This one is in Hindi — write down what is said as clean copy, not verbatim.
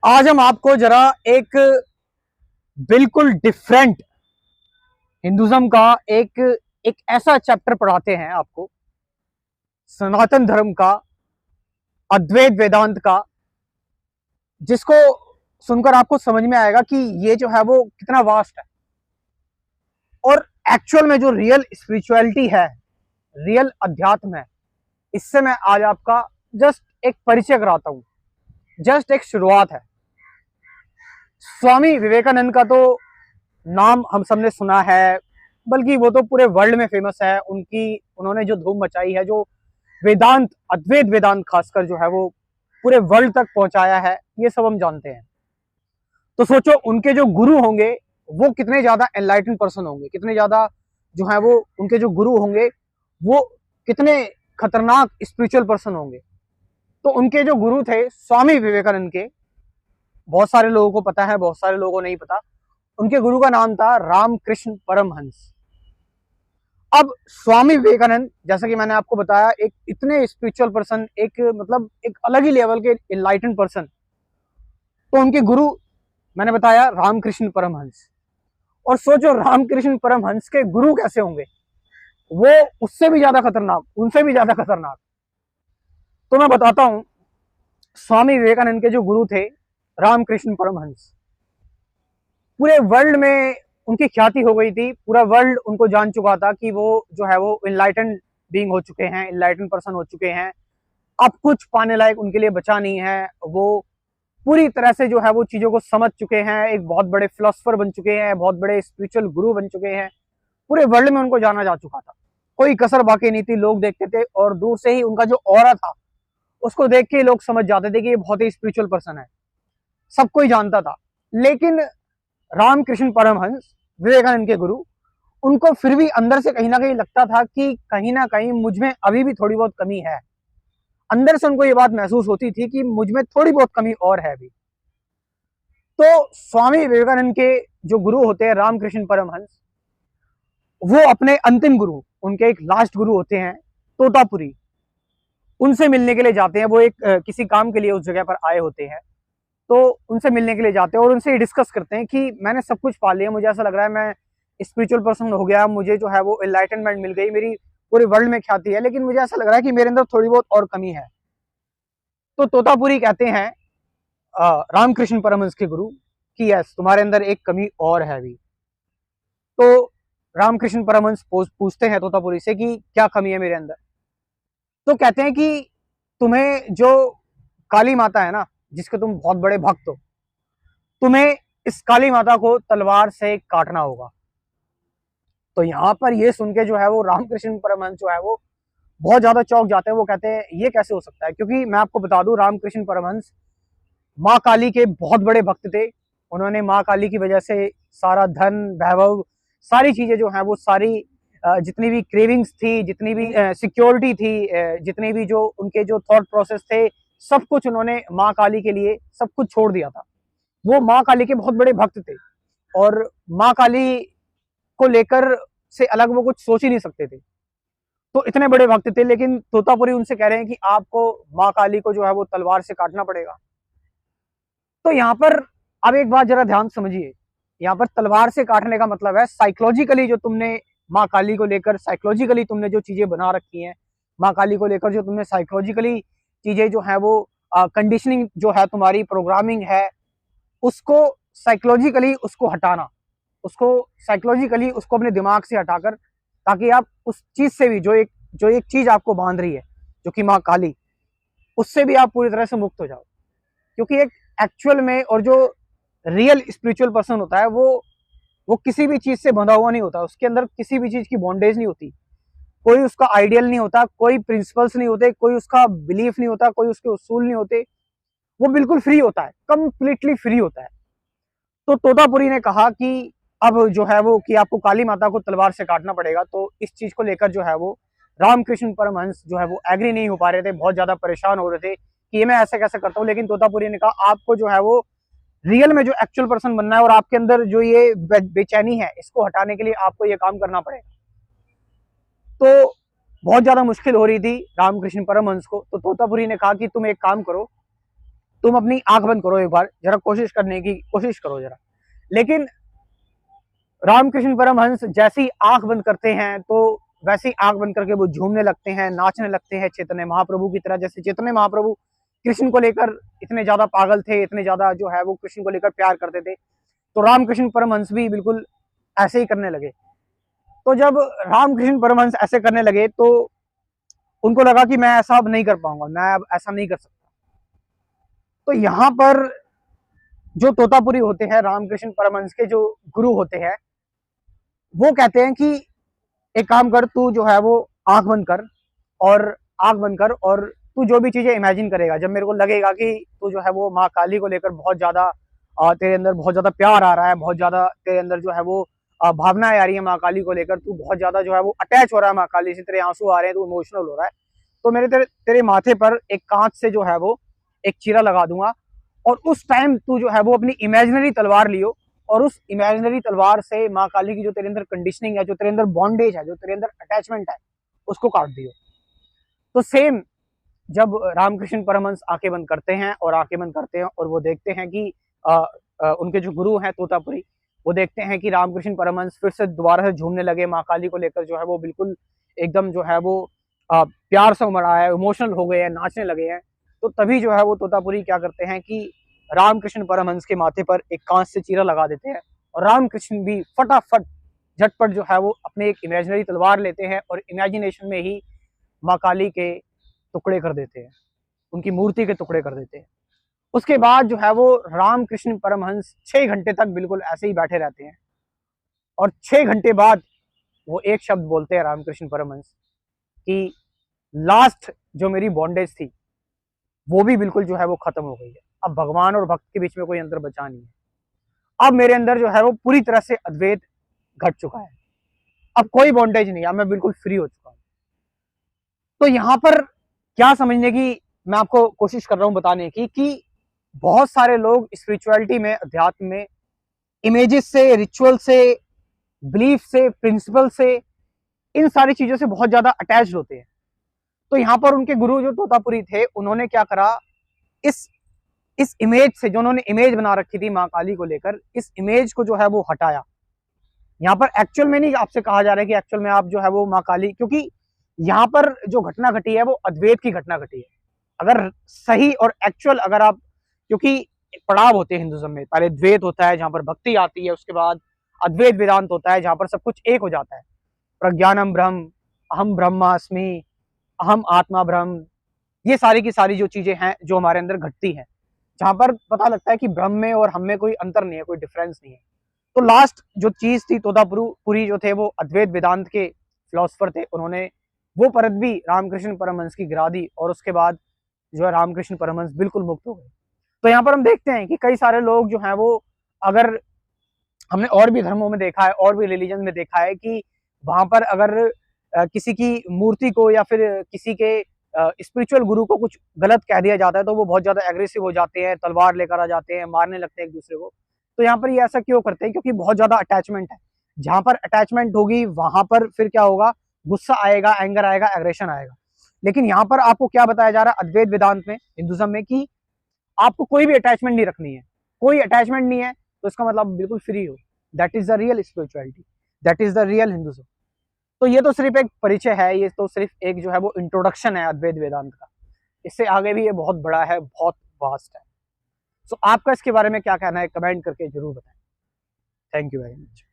आज हम आपको जरा एक बिल्कुल डिफरेंट हिंदुज्म का एक एक ऐसा चैप्टर पढ़ाते हैं आपको, सनातन धर्म का, अद्वैत वेदांत का, जिसको सुनकर आपको समझ में आएगा कि ये जो है वो कितना वास्ट है और एक्चुअल में जो रियल स्पिरिचुअलिटी है, रियल अध्यात्म है, इससे मैं आज आपका जस्ट एक परिचय कराता हूं। जस्ट एक शुरुआत है। स्वामी विवेकानंद का तो नाम हम सबने सुना है, बल्कि वो तो पूरे वर्ल्ड में फेमस है। उन्होंने जो धूम मचाई है, जो वेदांत, अद्वैत वेदांत खासकर जो है वो पूरे वर्ल्ड तक पहुंचाया है, ये सब हम जानते हैं। तो सोचो उनके जो गुरु होंगे वो कितने ज्यादा एनलाइटन पर्सन होंगे, कितने ज्यादा जो है वो उनके जो गुरु होंगे वो कितने खतरनाक स्पिरिचुअल पर्सन होंगे। तो उनके जो गुरु थे स्वामी विवेकानंद के, बहुत सारे लोगों को पता है, बहुत सारे लोगों को नहीं पता। उनके गुरु का नाम था रामकृष्ण परमहंस। अब स्वामी विवेकानंद, जैसा कि मैंने आपको बताया, एक इतने स्पिरिचुअल पर्सन, एक मतलब एक अलग ही लेवल के इनलाइटन पर्सन। तो उनके गुरु मैंने बताया रामकृष्ण परमहंस। और सोचो रामकृष्ण परमहंस के गुरु कैसे होंगे, वो उससे भी ज्यादा खतरनाक, उनसे भी ज्यादा खतरनाक। तो मैं बताता हूं, स्वामी विवेकानंद के जो गुरु थे रामकृष्ण परमहंस, पूरे वर्ल्ड में उनकी ख्याति हो गई थी। पूरा वर्ल्ड उनको जान चुका था कि वो जो है वो इनलाइटन बीइंग हो चुके हैं, इनलाइटन पर्सन हो चुके हैं। अब कुछ पाने लायक उनके लिए बचा नहीं है। वो पूरी तरह से जो है वो चीजों को समझ चुके हैं, एक बहुत बड़े फिलोसफर बन चुके हैं, बहुत बड़े स्पिरिचुअल गुरु बन चुके हैं। पूरे वर्ल्ड में उनको जाना जा चुका था, कोई कसर बाकी नहीं थी। लोग देखते थे और दूर से ही उनका जो ऑरा था उसको देख के लोग समझ जाते थे कि ये बहुत ही स्पिरिचुअल पर्सन है, सब कोई जानता था। लेकिन रामकृष्ण परमहंस, विवेकानंद के गुरु, उनको फिर भी अंदर से कहीं ना कहीं लगता था कि कहीं ना कहीं मुझ में अभी भी थोड़ी बहुत कमी है। अंदर से उनको ये बात महसूस होती थी कि मुझ में थोड़ी बहुत कमी और है अभी। तो स्वामी विवेकानंद के जो गुरु होते हैं रामकृष्ण परमहंस, वो अपने अंतिम गुरु, उनके एक लास्ट गुरु होते हैं तोतापुरी, उनसे मिलने के लिए जाते हैं। वो एक किसी काम के लिए उस जगह पर आए होते हैं। तो उनसे मिलने के लिए जाते हैं और उनसे डिस्कस करते हैं कि मैंने सब कुछ पा लिया, मुझे ऐसा लग रहा है मैं स्पिरिचुअल पर्सन हो गया, मुझे जो है वो एनलाइटनमेंट मिल गई, मेरी पूरे वर्ल्ड में ख्याति है, लेकिन मुझे ऐसा लग रहा है कि मेरे अंदर थोड़ी बहुत और कमी है। तो तोतापुरी कहते हैं रामकृष्ण परमहंस के गुरु कि यस, तुम्हारे अंदर एक कमी और है अभी। तो रामकृष्ण परमहंस पूछते हैं तोतापुरी से कि क्या कमी है मेरे अंदर। तो कहते हैं कि तुम्हें जो काली माता है ना, जिसके तुम बहुत बड़े भक्त हो, तुम्हें इस काली माता को तलवार से काटना होगा। तो यहाँ पर ये सुन के जो है वो रामकृष्ण परमहंस जो है वो बहुत ज्यादा चौंक जाते हैं। वो कहते हैं ये कैसे हो सकता है, क्योंकि मैं आपको बता दूं रामकृष्ण परमहंस माँ काली के बहुत बड़े भक्त थे। उन्होंने माँ काली की वजह से सारा धन, वैभव, सारी चीजें जो है वो सारी जितनी भी क्रेविंग्स थी, जितनी भी सिक्योरिटी थी, जितनी भी जो उनके जो थॉट प्रोसेस थे, सब कुछ उन्होंने माँ काली के लिए सब कुछ छोड़ दिया था। वो माँ काली के बहुत बड़े भक्त थे और माँ काली को लेकर से अलग वो कुछ सोच ही नहीं सकते थे। तो इतने बड़े भक्त थे, लेकिन तोतापुरी उनसे कह रहे हैं कि आपको माँ काली को जो है वो तलवार से काटना पड़ेगा। तो यहाँ पर अब एक बात जरा ध्यान समझिए, यहाँ पर तलवार से काटने का मतलब है साइकोलॉजिकली जो तुमने माँ काली को लेकर, साइकोलॉजिकली तुमने जो चीजें बना रखी हैं माँ काली को लेकर, जो तुमने साइकोलॉजिकली चीजें जो है वो कंडीशनिंग जो है, तुम्हारी प्रोग्रामिंग है, उसको साइकोलॉजिकली उसको हटाना, उसको साइकोलॉजिकली उसको अपने दिमाग से हटाकर, ताकि आप उस चीज से भी जो एक चीज आपको बांध रही है, जो कि माँ काली, उससे भी आप पूरी तरह से मुक्त हो जाओ। क्योंकि एक एक्चुअल में और जो रियल स्पिरिचुअल पर्सन होता है वो किसी भी चीज से बंधा हुआ नहीं होता, उसके अंदर किसी भी चीज की बॉन्डेज नहीं होती, कोई उसका आइडियल नहीं होता, कोई प्रिंसिपल्स नहीं होते, कोई उसका बिलीफ नहीं होता, कोई उसके उसूल नहीं होते। वो बिल्कुल फ्री होता है, कंप्लीटली फ्री होता है। तो तोतापुरी ने कहा कि अब जो है वो कि आपको काली माता को तलवार से काटना पड़ेगा। तो इस चीज को लेकर जो है वो रामकृष्ण परमहंस जो है वो एग्री नहीं हो पा रहे थे, बहुत ज्यादा परेशान हो रहे थे कि ये मैं ऐसे कैसे करता हूँ। लेकिन तोतापुरी ने कहा आपको जो है वो रियल में जो एक्चुअल पर्सन बनना है और आपके अंदर जो ये बेचैनी है, इसको हटाने के लिए आपको ये काम करना पड़ेगा। तो बहुत ज्यादा मुश्किल हो रही थी रामकृष्ण परमहंस को। तो तोतापुरी ने कहा कि तुम एक काम करो, तुम अपनी आंख बंद करो, एक बार जरा कोशिश करने की कोशिश करो जरा। लेकिन रामकृष्ण परमहंस जैसी आंख बंद करते हैं तो वैसी आंख बंद करके वो झूमने लगते हैं, नाचने लगते हैं चैतन्य महाप्रभु की तरह। जैसे चैतन्य महाप्रभु कृष्ण को लेकर इतने ज्यादा पागल थे, इतने ज्यादा जो है वो कृष्ण को लेकर प्यार करते थे, तो रामकृष्ण परमहंस भी बिल्कुल ऐसे ही करने लगे। तो जब रामकृष्ण परमहंस ऐसे करने लगे तो उनको लगा कि मैं ऐसा अब नहीं कर पाऊंगा, मैं अब ऐसा नहीं कर सकता। तो यहाँ पर जो तोतापुरी होते हैं, रामकृष्ण परमहंस के जो गुरु होते हैं, वो कहते हैं कि एक काम कर, तू जो है वो आंख बंद कर, और आंख बंद कर और तू जो भी चीजें इमेजिन करेगा, जब मेरे को लगेगा कि तू जो है वो माँ काली को लेकर बहुत ज्यादा तेरे अंदर बहुत ज्यादा प्यार आ रहा है, बहुत ज्यादा तेरे अंदर जो है वो भावनाएं आ रही है माँ काली को लेकर, तू बहुत ज्यादा जो है वो अटैच हो रहा है माँ काली से, तेरे आंसू आ रहे हैं, तू इमोशनल हो रहा है, तो मेरे तेरे तेरे माथे पर एक कांच से जो है वो एक चीरा लगा दूंगा, और उस टाइम तू जो है वो अपनी इमेजिनरी तलवार लियो, और उस इमेजिनरी तलवार से माँ काली की जो तेरे अंदर कंडीशनिंग है, जो तेरे अंदर बॉन्डेज है, जो तेरे अंदर अटैचमेंट है, उसको काट दियो। तो सेम जब रामकृष्ण परमहंस आंखें बंद करते हैं और आंखें बंद करते हैं और वो देखते हैं कि उनके जो गुरु हैं तोतापुरी, वो देखते हैं कि रामकृष्ण परमहंस फिर से दोबारा से झूमने लगे, माँ काली को लेकर जो है वो बिल्कुल एकदम जो है वो प्यार से उमड़ आया है, इमोशनल हो गए हैं, नाचने लगे हैं। तो तभी जो है वो तोतापुरी क्या करते हैं कि रामकृष्ण परमहंस के माथे पर एक कांच से चीरा लगा देते हैं, और रामकृष्ण भी फटाफट झटपट जो है वो अपने एक इमेजिनरी तलवार लेते हैं और इमेजिनेशन में ही माँ काली के टुकड़े कर देते हैं, उनकी मूर्ति के टुकड़े कर देते हैं। उसके बाद जो है वो रामकृष्ण परमहंस 6 घंटे तक बिल्कुल ऐसे ही बैठे रहते हैं, और 6 घंटे बाद वो एक शब्द बोलते हैं रामकृष्ण परमहंस कि लास्ट जो मेरी बॉन्डेज थी वो भी बिल्कुल जो है वो खत्म हो गई है, अब भगवान और भक्त के बीच में कोई अंतर बचा नहीं है, अब मेरे अंदर जो है वो पूरी तरह से अद्वैत घट चुका है, अब कोई बॉन्डेज नहीं, अब मैं बिल्कुल फ्री हो चुका हूं। तो यहाँ पर क्या समझने की मैं आपको कोशिश कर रहा हूं बताने की, कि बहुत सारे लोग स्पिरिचुअलिटी में, अध्यात्म में इमेजेस से, रिचुअल से, बिलीफ से, प्रिंसिपल से, इन सारी चीजों से बहुत ज्यादा अटैच होते हैं। तो यहाँ पर उनके गुरु जो तोतापुरी थे, उन्होंने क्या करा, इस इस इमेज से, जो उन्होंने इमेज बना रखी थी माँ काली को लेकर, इस इमेज को जो है वो हटाया। यहाँ पर एक्चुअल में नहीं आपसे कहा जा रहा है कि एक्चुअल में आप जो है वो माँ काली, क्योंकि यहाँ पर जो घटना घटी है वो अद्वैत की घटना घटी है। अगर सही और एक्चुअल अगर आप, क्योंकि पड़ाव होते हैं हिंदुज्म में, पहले द्वैत होता है जहां पर भक्ति आती है, उसके बाद अद्वैत वेदांत होता है जहां पर सब कुछ एक हो जाता है, प्रज्ञानम ब्रह्म, अहम ब्रह्मास्मि, अहम आत्मा ब्रह्म, ये सारी की सारी जो चीजें हैं जो हमारे अंदर घटती हैं, जहां पर पता लगता है कि ब्रह्म में और हम में कोई अंतर नहीं है, कोई डिफरेंस नहीं है। तो लास्ट जो चीज थी, तोतापुरी जो थे वो अद्वैत वेदांत के फिलोसफर थे, उन्होंने वो परत भी रामकृष्ण परमहंस की गिरा दी, और उसके बाद जो है रामकृष्ण परमहंस बिल्कुल मुक्त हो गए। तो यहाँ पर हम देखते हैं कि कई सारे लोग जो हैं वो, अगर हमने और भी धर्मों में देखा है, और भी रिलीजन में देखा है कि वहां पर अगर किसी की मूर्ति को या फिर किसी के स्पिरिचुअल गुरु को कुछ गलत कह दिया जाता है तो वो बहुत ज्यादा एग्रेसिव हो जाते हैं, तलवार लेकर आ जाते हैं, मारने लगते हैं एक दूसरे को। तो यहाँ पर ये ऐसा क्यों करते हैं, क्योंकि बहुत ज्यादा अटैचमेंट है। जहां पर अटैचमेंट होगी वहां पर फिर क्या होगा, गुस्सा आएगा, एंगर आएगा, एग्रेशन आएगा। लेकिन यहाँ पर आपको क्या बताया जा रहा है अद्वैत वेदांत में, हिंदुज्म में, कि आपको कोई भी अटैचमेंट नहीं रखनी है, कोई अटैचमेंट नहीं है, तो इसका मतलब बिल्कुल फ्री हो। That is the real spirituality, that is the real Hinduism. तो ये तो सिर्फ एक परिचय है, ये तो सिर्फ एक जो है वो इंट्रोडक्शन है अद्वैत वेदांत का। इससे आगे भी ये बहुत बड़ा है, बहुत वास्ट है। सो आपका इसके बारे में क्या कहना है, कमेंट करके जरूर बताएं। Thank you very much.